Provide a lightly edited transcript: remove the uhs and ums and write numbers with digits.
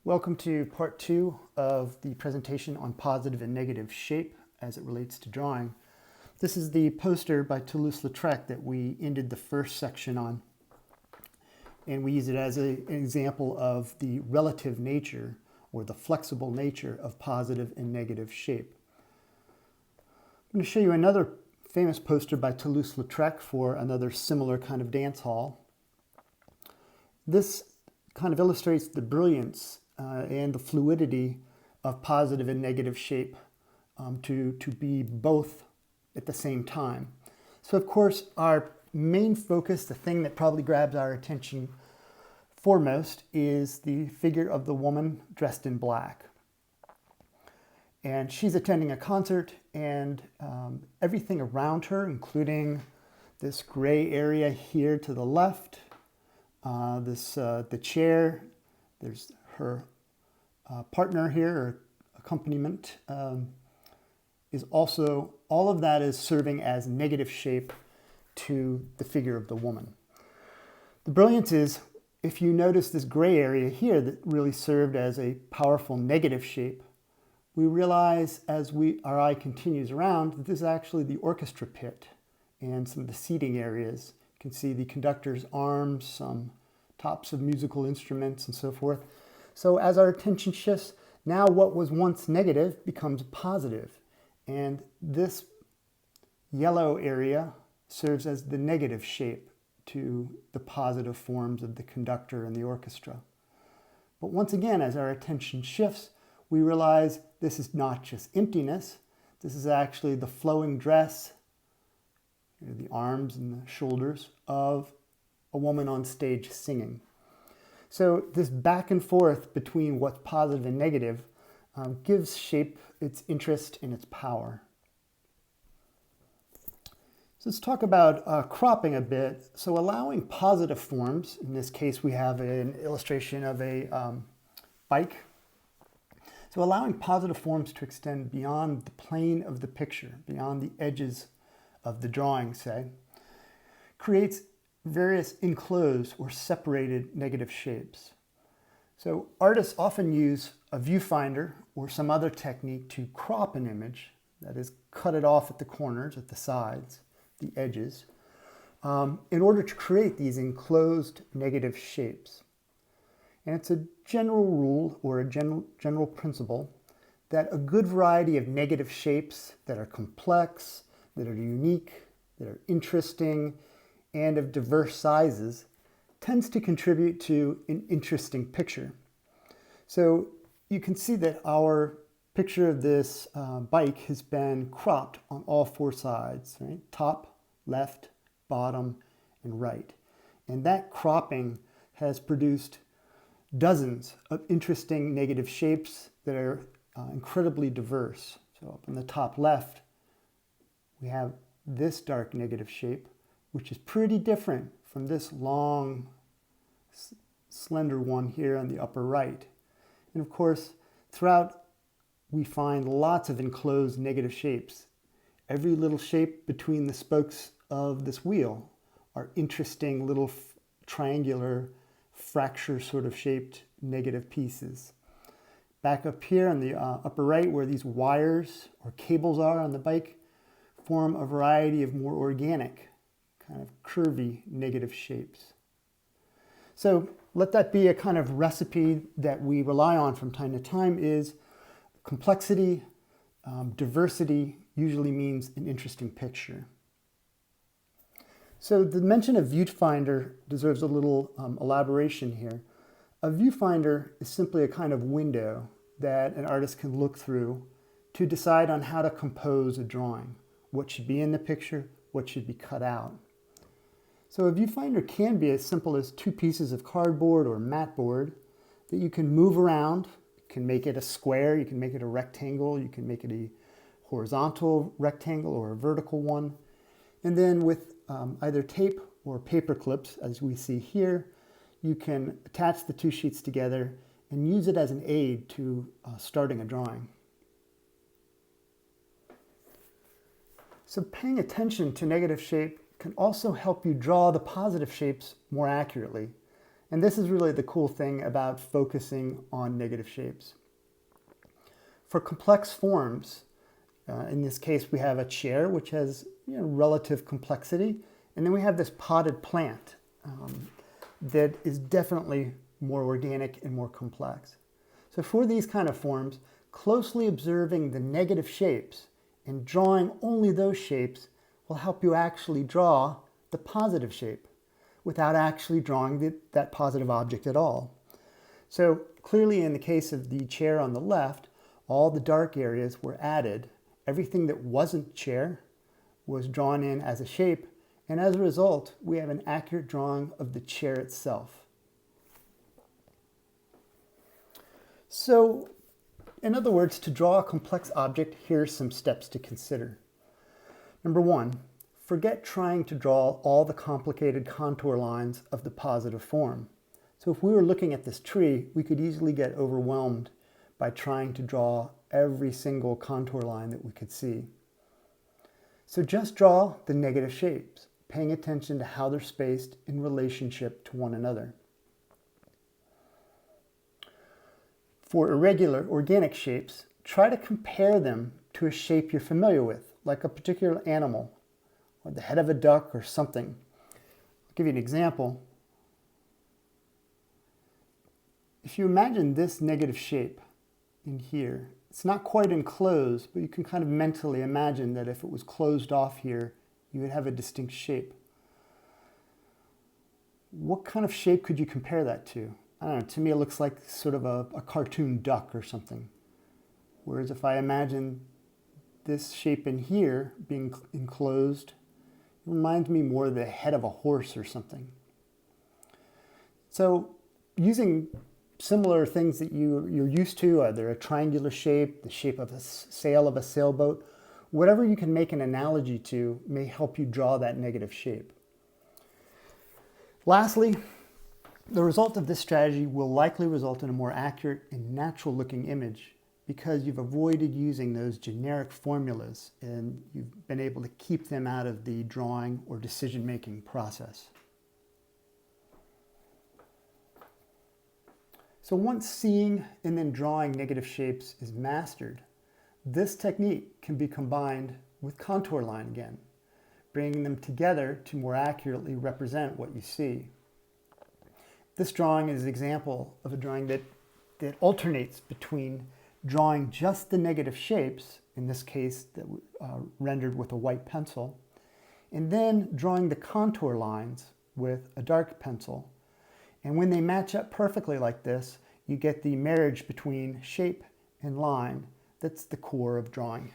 Welcome to part 2 of the presentation on positive and negative shape as it relates to drawing. This is the poster by Toulouse-Lautrec that we ended the first section on, and we use it as an example of the relative nature or the flexible nature of positive and negative shape. I'm going to show you another famous poster by Toulouse-Lautrec for another similar kind of dance hall. This kind of illustrates the brilliance and the fluidity of positive and negative shape to be both at the same time. So of course our main focus, the thing that probably grabs our attention foremost, is the figure of the woman dressed in black. And she's attending a concert, and everything around her, including this gray area here to the left, the chair, there's her partner here, or accompaniment, is also, all of that is serving as negative shape to the figure of the woman. The brilliance is, if you notice this gray area here that really served as a powerful negative shape, we realize as our eye continues around that this is actually the orchestra pit and some of the seating areas. You can see the conductor's arms, some tops of musical instruments, and so forth. So as our attention shifts, now what was once negative becomes positive. And this yellow area serves as the negative shape to the positive forms of the conductor and the orchestra. But once again, as our attention shifts, we realize this is not just emptiness. This is actually the flowing dress, the arms and the shoulders of a woman on stage singing. So this back and forth between what's positive and negative gives shape its interest and its power. So let's talk about cropping a bit. So allowing positive forms, in this case we have an illustration of a bike. So allowing positive forms to extend beyond the plane of the picture, beyond the edges of the drawing, say, creates various enclosed or separated negative shapes. So artists often use a viewfinder or some other technique to crop an image, that is, cut it off at the corners, at the sides, the edges, in order to create these enclosed negative shapes. And it's a general rule or a general principle that a good variety of negative shapes that are complex, that are unique, that are interesting, and of diverse sizes tends to contribute to an interesting picture. So you can see that our picture of this bike has been cropped on all four sides, right? Top, left, bottom, and right. And that cropping has produced dozens of interesting negative shapes that are incredibly diverse. So up in the top left, we have this dark negative shape, which is pretty different from this long, slender one here on the upper right. And of course, throughout, we find lots of enclosed negative shapes. Every little shape between the spokes of this wheel are interesting little triangular, fracture sort of shaped negative pieces. Back up here on the upper right, where these wires or cables are on the bike, form a variety of more organic, kind of curvy negative shapes. So let that be a kind of recipe that we rely on from time to time. Is complexity, diversity usually means an interesting picture. So the mention of viewfinder deserves a little elaboration here. A viewfinder is simply a kind of window that an artist can look through to decide on how to compose a drawing. What should be in the picture, what should be cut out. So a viewfinder can be as simple as two pieces of cardboard or mat board that you can move around. You can make it a square, you can make it a rectangle, you can make it a horizontal rectangle or a vertical one. And then with either tape or paper clips, as we see here, you can attach the two sheets together and use it as an aid to starting a drawing. So paying attention to negative shape can also help you draw the positive shapes more accurately. And this is really the cool thing about focusing on negative shapes. For complex forms, in this case we have a chair which has relative complexity, and then we have this potted plant that is definitely more organic and more complex. So for these kind of forms, closely observing the negative shapes and drawing only those shapes will help you actually draw the positive shape without actually drawing that positive object at all. So clearly in the case of the chair on the left, all the dark areas were added. Everything that wasn't chair was drawn in as a shape, and as a result, we have an accurate drawing of the chair itself. So, in other words, to draw a complex object, here's some steps to consider. Number one, forget trying to draw all the complicated contour lines of the positive form. So if we were looking at this tree, we could easily get overwhelmed by trying to draw every single contour line that we could see. So just draw the negative shapes, paying attention to how they're spaced in relationship to one another. For irregular organic shapes, try to compare them to a shape you're familiar with, like a particular animal, or the head of a duck or something. I'll give you an example. If you imagine this negative shape in here, it's not quite enclosed, but you can kind of mentally imagine that if it was closed off here, you would have a distinct shape. What kind of shape could you compare that to? I don't know, to me it looks like sort of a cartoon duck or something. Whereas if I imagine this shape in here being enclosed, it reminds me more of the head of a horse or something. So using similar things that you're used to, either a triangular shape, the shape of a sail of a sailboat, whatever you can make an analogy to may help you draw that negative shape. Lastly, the result of this strategy will likely result in a more accurate and natural looking image because you've avoided using those generic formulas and you've been able to keep them out of the drawing or decision-making process. So once seeing and then drawing negative shapes is mastered, this technique can be combined with contour line again, bringing them together to more accurately represent what you see. This drawing is an example of a drawing that alternates between drawing just the negative shapes, in this case that rendered with a white pencil, and then drawing the contour lines with a dark pencil. And when they match up perfectly like this, you get the marriage between shape and line that's the core of drawing.